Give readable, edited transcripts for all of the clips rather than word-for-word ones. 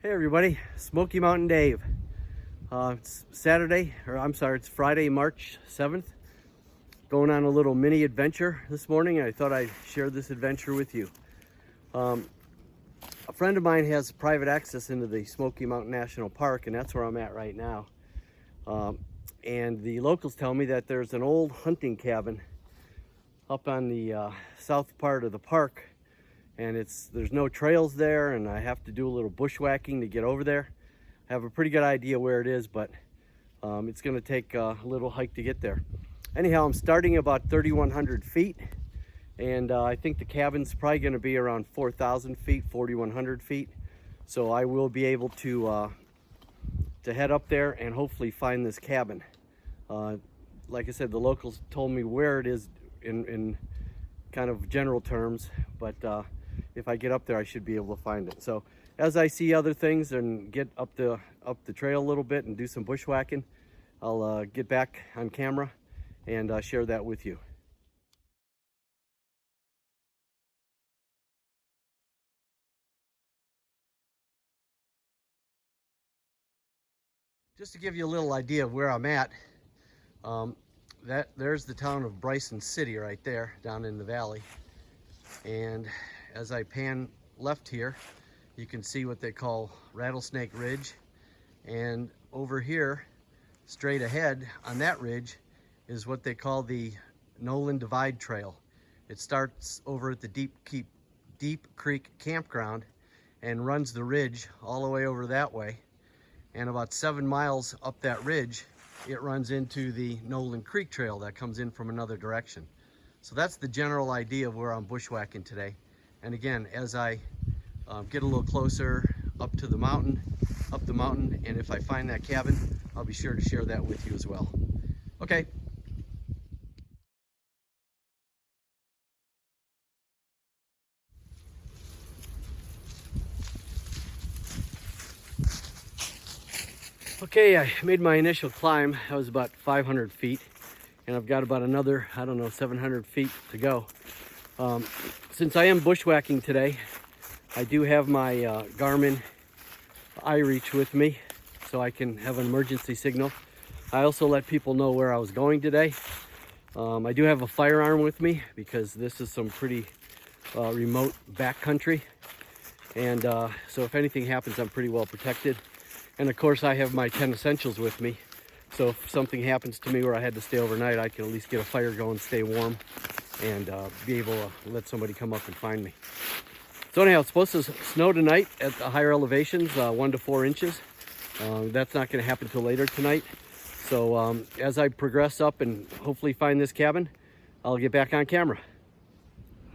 Hey everybody, Smoky Mountain Dave. It's Saturday, or I'm sorry, it's Friday, March 7th. Going on a little mini adventure this morning. I thought I'd share this adventure with you. A friend of mine has private access into the Smoky Mountain National Park, and that's where I'm at right now. And the locals tell me that there's an old hunting cabin up on the south part of the park, and there's no trails there, and I have to do a little bushwhacking to get over there. I have a pretty good idea where it is, but it's going to take a little hike to get there. Anyhow, I'm starting about 3,100 feet, and I think the cabin's probably going to be around 4,000 feet, 4,100 feet. So I will be able to head up there and hopefully find this cabin. Like I said, the locals told me where it is in kind of general terms, but if I get up there, I should be able to find it. So as I see other things and get up the trail a little bit and do some bushwhacking, I'll get back on camera and share that with you. Just to give you a little idea of where I'm at, there's the town of Bryson City right there down in the valley. And as I pan left here, you can see what they call Rattlesnake Ridge. And over here, straight ahead on that ridge, is what they call the Nolan Divide Trail. It starts over at the Deep Creek Campground and runs the ridge all the way over that way. And about 7 miles up that ridge, it runs into the Nolan Creek Trail that comes in from another direction. So that's the general idea of where I'm bushwhacking today. And again, as I get a little closer up the mountain, and if I find that cabin, I'll be sure to share that with you as well. Okay. Okay, I made my initial climb. That was about 500 feet, and I've got about another, 700 feet to go. Since I am bushwhacking today, I do have my Garmin iReach with me, so I can have an emergency signal. I also let people know where I was going today. I do have a firearm with me because this is some pretty remote backcountry, and so if anything happens, I'm pretty well protected. And of course, I have my 10 essentials with me. So if something happens to me where I had to stay overnight, I can at least get a fire going, stay warm, and be able to let somebody come up and find me. So anyhow, it's supposed to snow tonight at the higher elevations, 1 to 4 inches. That's not going to happen till later tonight. So as I progress up and hopefully find this cabin, I'll get back on camera.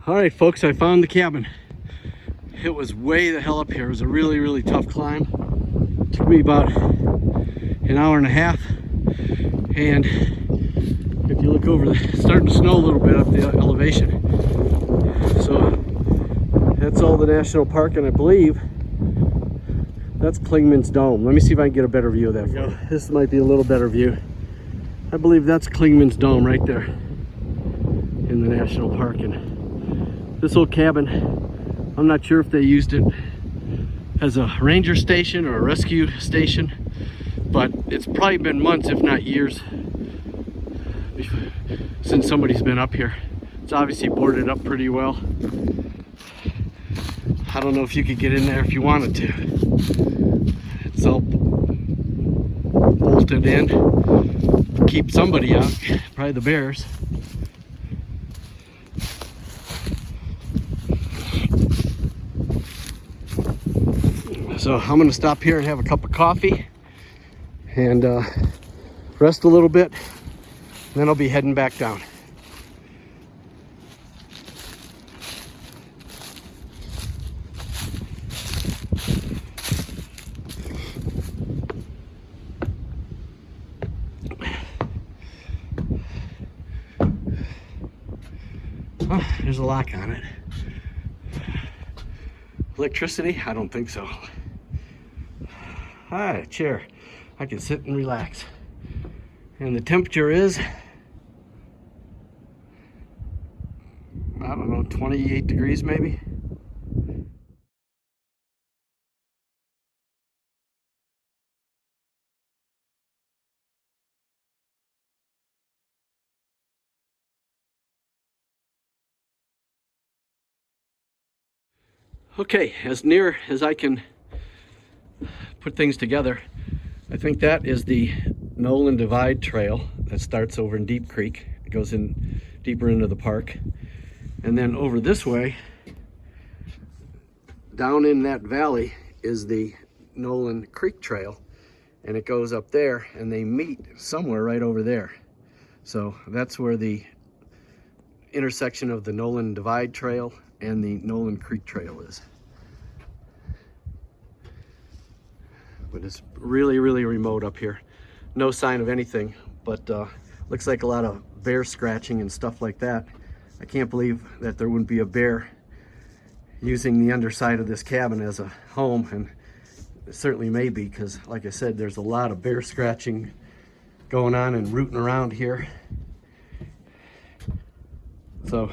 All right, folks, I found the cabin. It was way the hell up here. It was a really, really tough climb. Took me about an hour and a half, and if you look over, it's starting to snow a little bit up the elevation. So that's all the national park, and I believe that's Clingman's Dome. Let me see if I can get a better view of that. This might be a little better view. I believe that's Clingman's Dome right there in the national park. And this old cabin, I'm not sure if they used it as a ranger station or a rescue station, but it's probably been months, if not years, since somebody's been up here. It's obviously boarded up pretty well. I don't know if you could get in there if you wanted to. It's all bolted in, keep somebody out, probably the bears. So I'm gonna stop here and have a cup of coffee and rest a little bit, and then I'll be heading back down. Oh, there's a lock on it. Electricity? I don't think so. Ah, a chair. I can sit and relax. And the temperature is, I don't know, 28 degrees maybe. Okay, as near as I can put things together, I think that is the Nolan Divide Trail that starts over in Deep Creek. It goes in deeper into the park. And then over this way, down in that valley, is the Nolan Creek Trail. And it goes up there and they meet somewhere right over there. So that's where the intersection of the Nolan Divide Trail and the Nolan Creek Trail is. But it's really, really remote up here. No sign of anything, but looks like a lot of bear scratching and stuff like that. I can't believe that there wouldn't be a bear using the underside of this cabin as a home, and it certainly may be, because like I said, there's a lot of bear scratching going on and rooting around here. So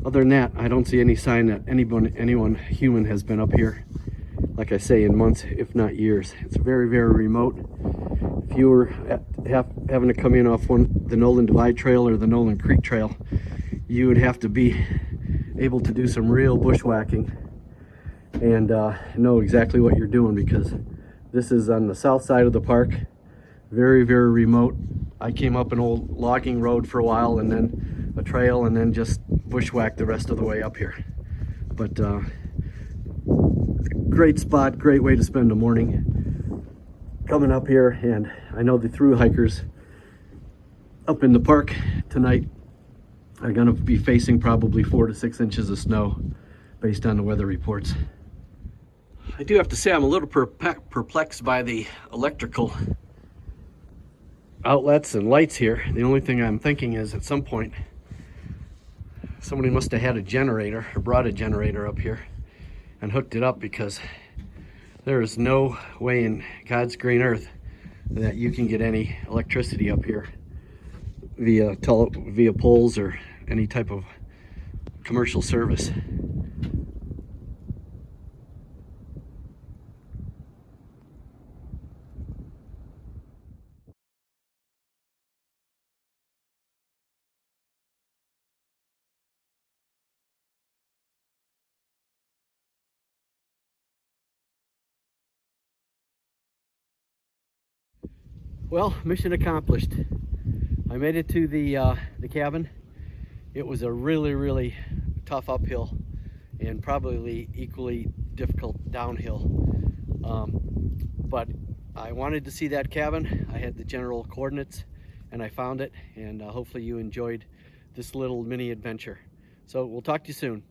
other than that, I don't see any sign that anyone human has been up here, like I say, in months, if not years. It's very, very remote. If you were having to come in off the Nolan Divide Trail or the Nolan Creek Trail, you would have to be able to do some real bushwhacking and know exactly what you're doing, because this is on the south side of the park. Very, very remote. I came up an old logging road for a while, and then a trail, and then just bushwhacked the rest of the way up here. But great spot, great way to spend a morning coming up here. And I know the through hikers up in the park tonight are going to be facing probably 4 to 6 inches of snow based on the weather reports. I do have to say I'm a little perplexed by the electrical outlets and lights here. The only thing I'm thinking is at some point somebody must have had a generator or brought a generator up here and hooked it up, because there is no way in God's green earth that you can get any electricity up here via poles or any type of commercial service. Well, mission accomplished. I made it to the cabin. It was a really, really tough uphill and probably equally difficult downhill. But I wanted to see that cabin. I had the general coordinates and I found it, and hopefully you enjoyed this little mini adventure. So we'll talk to you soon.